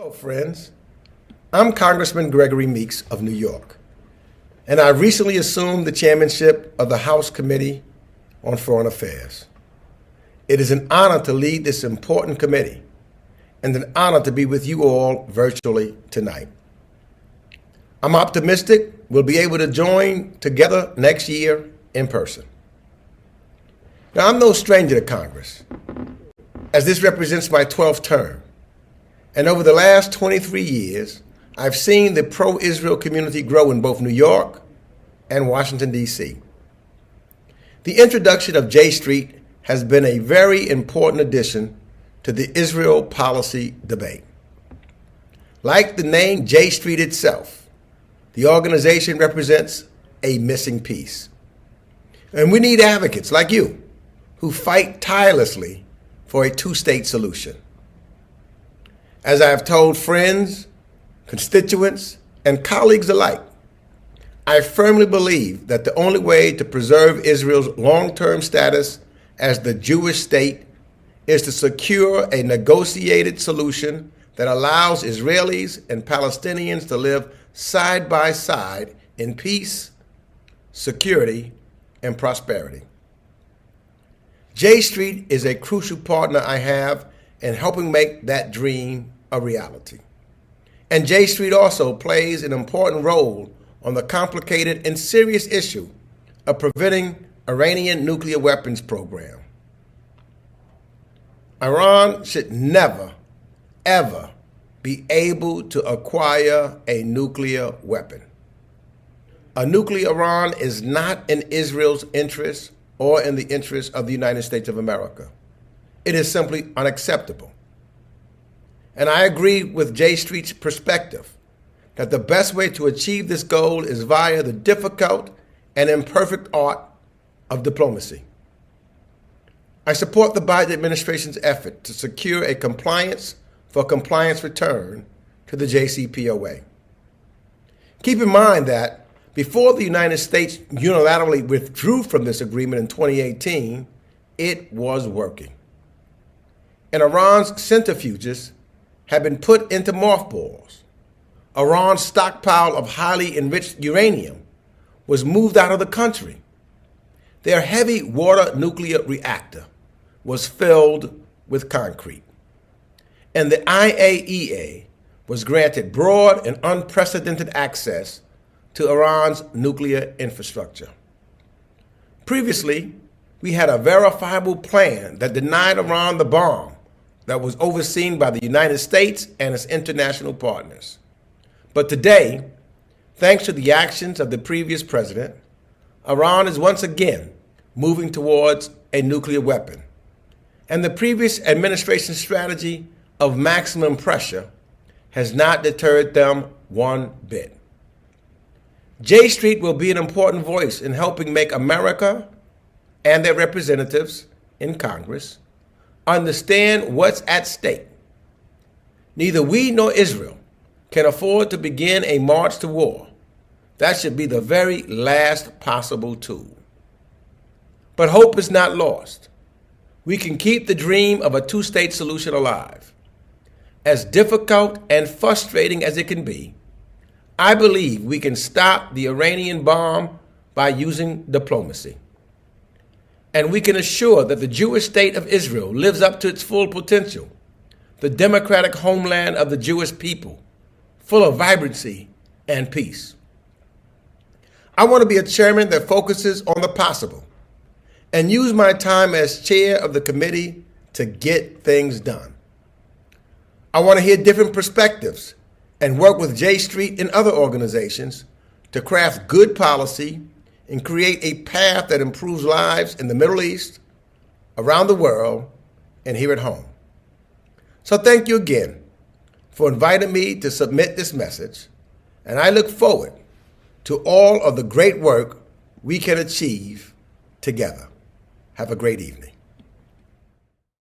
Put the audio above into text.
Hello, friends. I'm Congressman Gregory Meeks of New York, and I recently assumed the chairmanship of the House Committee on Foreign Affairs. It is an honor to lead this important committee and an honor to be with you all virtually tonight. I'm optimistic we'll be able to join together next year in person. Now, I'm no stranger to Congress, as this represents my 12th term. And over the last 23 years, I've seen the pro-Israel community grow in both New York and Washington, D.C. The introduction of J Street has been a very important addition to the Israel policy debate. Like the name J Street itself, the organization represents a missing piece. And we need advocates like you who fight tirelessly for a two-state solution. As I have told friends, constituents, and colleagues alike, I firmly believe that the only way to preserve Israel's long-term status as the Jewish state is to secure a negotiated solution that allows Israelis and Palestinians to live side by side in peace, security, and prosperity. J Street is a crucial partner I have in helping make that dream a reality. And J Street also plays an important role on the complicated and serious issue of preventing Iranian nuclear weapons program. Iran should never, ever be able to acquire a nuclear weapon. A nuclear Iran is not in Israel's interest or in the interest of the United States of America. It is simply unacceptable. And I agree with J Street's perspective that the best way to achieve this goal is via the difficult and imperfect art of diplomacy. I support the Biden administration's effort to secure a compliance for compliance return to the JCPOA. Keep in mind that before the United States unilaterally withdrew from this agreement in 2018, it was working. And Iran's centrifuges have been put into mothballs. Iran's stockpile of highly enriched uranium was moved out of the country. Their heavy water nuclear reactor was filled with concrete. And the IAEA was granted broad and unprecedented access to Iran's nuclear infrastructure. Previously, we had a verifiable plan that denied Iran the bomb that was overseen by the United States and its international partners. But today, thanks to the actions of the previous president, Iran is once again moving towards a nuclear weapon. And the previous administration's strategy of maximum pressure has not deterred them one bit. J Street will be an important voice in helping make America and their representatives in Congress understand what's at stake. Neither we nor Israel can afford to begin a march to war. That should be the very last possible tool. But hope is not lost. We can keep the dream of a two-state solution alive. As difficult and frustrating as it can be, I believe we can stop the Iranian bomb by using diplomacy. And we can assure that the Jewish state of Israel lives up to its full potential, the democratic homeland of the Jewish people, full of vibrancy and peace. I want to be a chairman that focuses on the possible and use my time as chair of the committee to get things done. I want to hear different perspectives and work with J Street and other organizations to craft good policy and create a path that improves lives in the Middle East, around the world, and here at home. So thank you again for inviting me to submit this message, and I look forward to all of the great work we can achieve together. Have a great evening.